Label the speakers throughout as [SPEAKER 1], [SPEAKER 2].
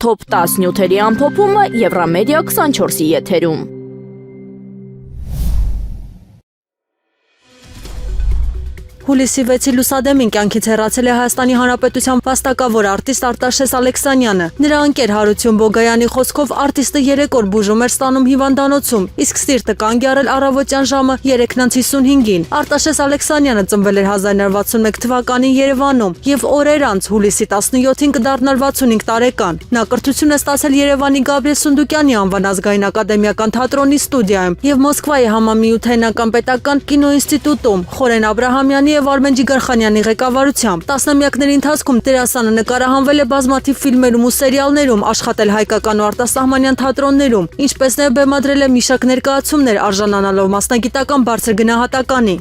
[SPEAKER 1] Թոփ 10 նյութերի ամփոփումը Եվրամեդիա 24-ի եթերում։
[SPEAKER 2] Հուլիսի 6-ի լուսադեմին կյանքից հեռացել է Հայաստանի Հանրապետության վաստակավոր արտիստ Արտաշես Ալեքսանյանը։ Նրա ընկեր Հարություն Բոգայանի խոսքով արտիստը 3 օր բուժում էր ստանում հիվանդանոցում, իսկ սիրտը կանգ առել առավոտյան ժամը 3:55-ին։ Արտաշես Ալեքսանյանը ծնվել էր 1961 թվականին Երևանում եւ օրեր անց հուլիսի 17-ին կդառնալ 65 տարեկան։ Նա կրթություն է ստացել Երևանի Գաբրիել Սունդուկյանի անվան ազգային ակադեմիական թատրոնի ստուդիայում եւ Մոսկվայի Համամիութենական պետական կինոինստիտուտում Խորեն Աբրահամյանի եւ Արմեն Ջիգարխանյանի ղեկավարությամբ։ Տասնամյակների ընթացքում դերասանը նկարահանվել է բազմաթիվ ֆիլմերում ու սերիալներում, աշխատել հայկական ու արտասահմանյան թատրոններում, ինչպես նաեւ բեմադրել է մի շարք ներկայացումներ, արժանանալով մասնագիտական բարձր գնահատականի։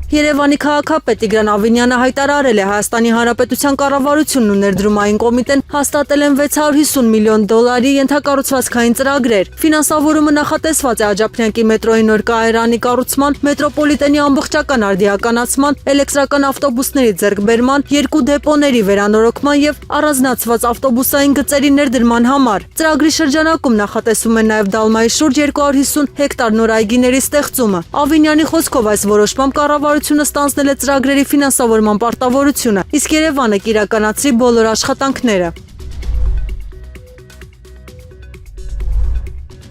[SPEAKER 2] Երևանի քաղաքապետ Տիգրան Ավինյանը հայտարարել է Հայաստանի Հանրապետության կառավարությունն ու ներդրումային կոմիտեն հաստատել են $650 միլիոն ենթակառուցվածքային ծրագրեր։ Ֆինանսավորումը նախատեսված է Աջափնյակի մետրոյի նոր կայարանի կառուցման, մետրոպոլիտենի ամբողջական արդիականացման, էլեկտրական ավտոբուսների ձեռքբերման, 2 դեպոների վերանորոգման եւ առանձնացված ավտոբուսային գծերի ներդրման համար։ Ծրագրի շրջանակում նախատեսվում է նաեւ Դալմայի շուրջ 250 հեկտար նոր այգիների ստեղծումը։ Ավինյանի խոսքով այս որոշմամբ կառավարությունը ստանձնել է ծրագրերի ֆինանսավորման պարտավորությունը, իսկ Երևանը կիրականացրի բոլոր աշխատանքները։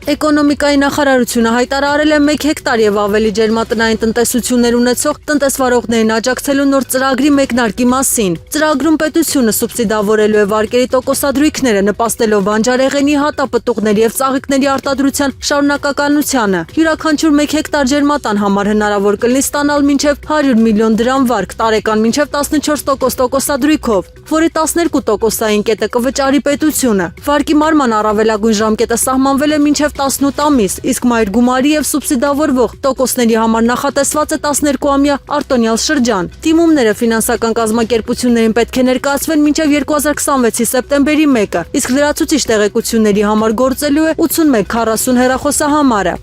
[SPEAKER 2] Էկոնոմիկայի նախարարությունը հայտարարել է 1 հեկտար եւ ավելի ջերմատնային տնտեսություններ ունեցող տնտեսվարողներին աջակցելու նոր ծրագրի մեկնարկի մասին։ Ծրագրում պետությունը սուբսիդավորելու է վարկերի տոկոսադրույքները, նպաստելով բանջարեղենի, հատապտուղների եւ ծաղիկների արտադրության շարունակականությանը։ Յուրաքանչյուր 1 հեկտար ջերմատան համար հնարավոր կլինի ստանալ մինչեւ 100 միլիոն դրամ վարկ, տարեկան մինչեւ 14% տոկոսադրույքով, որի 12%-ային կետը կվճարի պետությունը։ Վարկի մարման առավելագույն ժամկետը սահմանվել է մինչեւ 18 ամիս, իսկ մայր գումարի եւ սուբսիդավորվող տոկոսների համար նախատեսված է 12-ամյա արտոնյալ շրջան։ Դիմումները ֆինանսական կազմակերպություններին պետք է ներկայացվեն մինչեւ 2026-ի սեպտեմբերի 1-ը, իսկ լրացուցիչ տեղեկությունների համար գործելու է 8140 հեռախոսահամարը։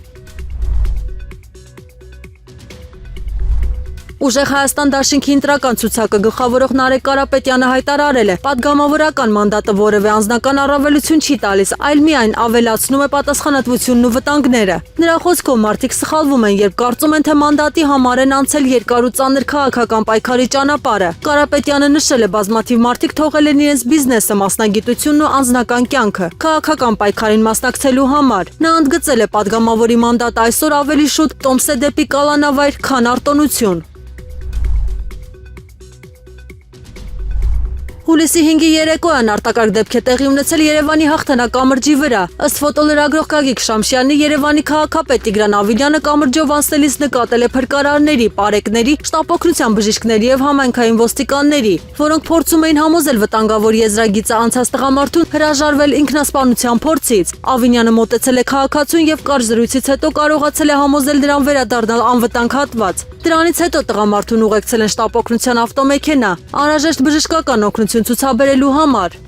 [SPEAKER 2] Ուժեղ Հայաստան դաշինքի ընտրական ցուցակը գլխավորող Նարեկ Կարապետյանը հայտարարել է, պատգամավորական մանդատը որևէ անձնական առավելություն չի տալիս, այլ միայն ավելացնում է պատասխանատվությունն ու վտանգները։ Նրա խոսքով մարդիկ սխալվում են, երբ կարծում են, թե մանդատի համար են անցել երկար ու ծանր քաղաքական պայքարի ճանապարհը։ Կարապետյանը նշել է, բազմաթիվ մարդիկ թողել են իրենց բիզնեսը, մասնագիտությունն ու անձնական կյանքը քաղաքական պայքարին մասնակցելու համար։ Նա ընդգծել է, պատգամավորի մանդատը այսօր ավելի շուտ տոմս է դեպի կալանավայր, քան արտոնություն։ Հուլիսի 5-ի երեկոյան արտակարգ դեպք է տեղի ունեցել Երևանի հաղթանակամրջի վրա։ Ըստ ֆոտոլրագրող Գագիկ Շամշյանի, Երևանի քաղաքապետ Տիգրան Ավինյանը կամրջով անցնելիս նկատել է փրկարարների, պարեկների, շտապօգնության բժիշկների եւ համայնքային ոստիկանների, որոնք փորձում էին համոզել վտանգավոր եզրագիծը անցած տղամարդուն հրաժարվել ինքնասպանության փորձից։ Ավինյանը մոտեցել է քաղաքացուն եւ կարճ զրույցից հետո կարողացել է համոզել նրան վերադառնալ անվտանգ հատված։ Դրանից հետո տղամարդուն ուղեկցել են շտապօգնության ավտոմեքենա, անհրաժեշտ բժշկական օգնություն ցուցաբերելու համար։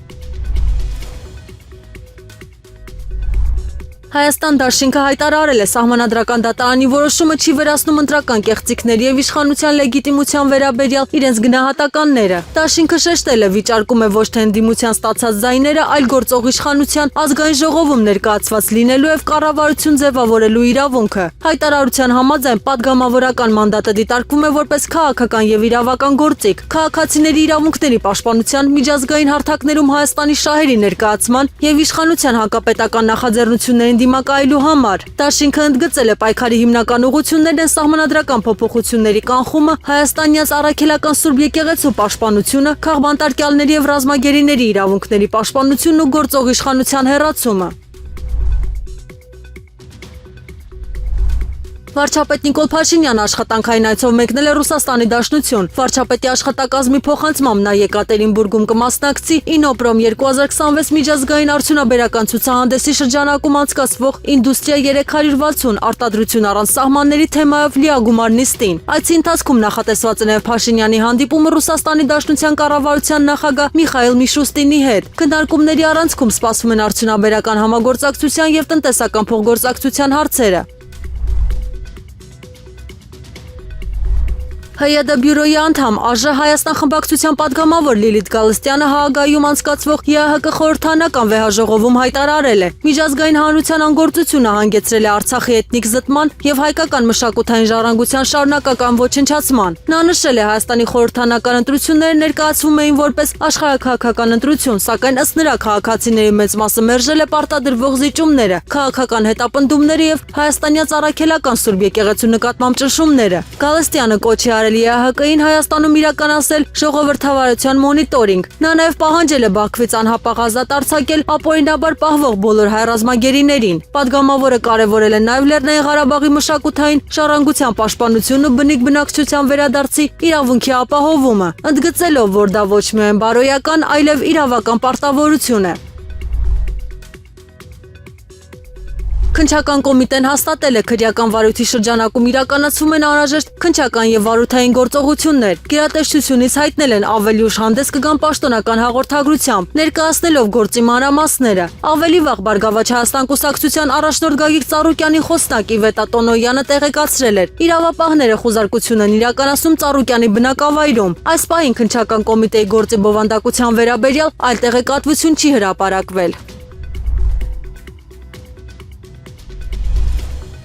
[SPEAKER 2] Հայաստան դաշինքը հայտարարել է, սահմանադրական դատարանի որոշումը չի վերացնում ընտրական կեղծիքների եւ իշխանության լեգիտիմության վերաբերյալ իրենց գնահատականները։ Դաշինքը շեշտել է, վիճարկում է ոչ թե ընդդիմության ստացած ձայները, այլ գործող իշխանության ազգային ժողովում ներկայացված լինելու եւ կառավարություն ձևավորելու իրավունքը։ Հայտարարության համաձայն պատգամավորական մանդատը դիտարկվում է որպես քաղաքական եւ իրավական գործիք, քաղաքացիների իրավունքների պաշտպանության, միջազգային հարթակներում Հայաստանի շահերի ներկայացման եւ իշխանության հակապետական նախաձեռնությունների դիմակայելու համար։ Դաշինքը ընդգծել է, պայքարի հիմնական ուղղություններն են սահմանադրական փոփոխությունների կանխումը, հայաստանյաց առաքելական Սուրբ եկեղեցու պաշտպանությունը, քաղբանտարկյալների եւ ռազմագերիների իրավունքների պաշտպանությունն ու գործող իշխանության հեռացումը։ Վարչապետ Նիկոլ Փաշինյանը աշխատանքային այցով մեկնել է Ռուսաստանի Դաշնություն։ Վարչապետի աշխատակազմի փոխանցմամբ նա Եկատերինբուրգում կմասնակցի Ինոպրոմ 2026 միջազգային արդյունաբերական ցուցահանդեսի շրջանակում անցկացվող Ինդուստրիա 360 արտադրություն առանց սահմանների թեմայով լիագումար նիստին։ Այցի ընթացքում նախատեսված է նաև Փաշինյանի հանդիպումը Ռուսաստանի Դաշնության կառավարության նախագահ Միխայիլ Միշուստինի հետ։ Քննարկումների առանցքում սպասվում են արդյունաբերական համագործակցության եւ տնտեսական փոխգործակցության հարցերը։ ՀՅԴ բյուրոյի անդամ ԱԺ Հայաստան խմբակցության падգամավոր Լիլիթ Գալստյանը Հաագայում անցկացվող ԵԱՀԿ խորհրդանական վեհաժողովում հայտարարել է. միջազգային հանրության անգործությունը հանգեցրել է Արցախի էթնիկ զտման եւ հայկական մշակութային ժառանգության շարունակական ոչնչացման։ Նա նշել է Հայաստանի խորհրդանական ընտրությունները ներկայացվում էին որպես աշխարհաքաղաքական ընտրություն, սակայն ըստ նրա քաղաքացիների մեծ մասը մերժել է պարտադրվող զիջումները, քաղաքական հետապնդումները եւ հայաստանյաց առաքելական Սուրբ եկեղեցու նկատմամբ ճնշումները։ Գալստյանը կոչ է արել ԵԱՀԿ-ին Հայաստանում իրականացնել ժողովրդավարության մոնիտորինգ։ Նա նաև պահանջել է Բաքվից անհապաղ ազատ արձակել ապօրինաբար պահվող բոլոր հայ ռազմագերիներին։ Պատգամավորը կարևորել է նաև Լեռնային Ղարաբաղի մշակութային ժառանգության պաշտպանությունը, բնիկ բնակչության վերադարձի իրավունքի ապահովումը, ընդգծելով, որ դա ոչ միայն բարոյական, այլև իրավական պարտավորություն է։ Քննչական կոմիտեն հաստատել է քրեական վարույթի շրջանակում իրականացվում են անհրաժեշտ քննչական եւ վարութային գործողություններ։ Գերատեսչությունից հայտնել են ավելի ուշ հանդես կգան պաշտոնական հաղորդագրությամբ, ներկայացնելով գործի մանրամասները։ Ավելի վաղ Բարգավաճ Հայաստան կուսակցության առաջնորդ Գագիկ Ծառուկյանի խոսնակ Իվետա Տոնոյանը տեղեկացրել էր. իրավապահները խուզարկություն են իրականացնում Ծառուկյանի բնակավայրում։ Այս պահին քննչական կոմիտեի գործի բովանդակության վերաբերյալ այլ տեղեկատվություն չի հրապարակվել։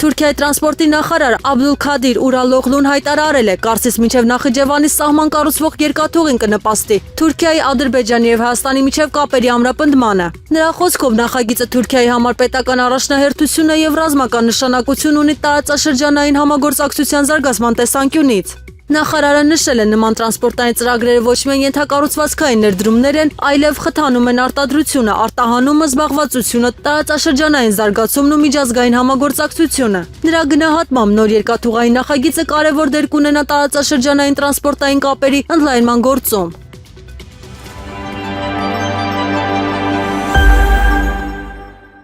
[SPEAKER 2] Թուրքիայի տրանսպորտի նախարար Աբդուլքադիր Ուրալօղլուն հայտարարել է, կարծես մինչև Նախիջևանի սահման կառուցվող երկաթուղին կնպաստի Թուրքիայի, Ադրբեջանի եւ Հայաստանի միջև կապերի ամրապնդմանը։ Նրա խոսքով նախագիծը Թուրքիայի համար պետական առաջնահերթություն է եւ ռազմական նշանակություն ունի տարածաշրջանային համագործակցության զարգացման տեսանկյունից։ Նախարարը նշել է նման տրանսպորտային ծրագրերը ոչ միայն ենթակառուցվածքային ներդրումներ են, այլև խթանում են արտադրությունը, արտահանումը, զբաղվածությունը, տարածաշրջանային զարգացումն ու միջազգային համագործակցությունը։ Նրա գնահատմամբ նոր երկաթուղային նախագիծը կարևոր դեր կունենա տարածաշրջանային տրանսպորտային կապերի ընդլայնման գործում։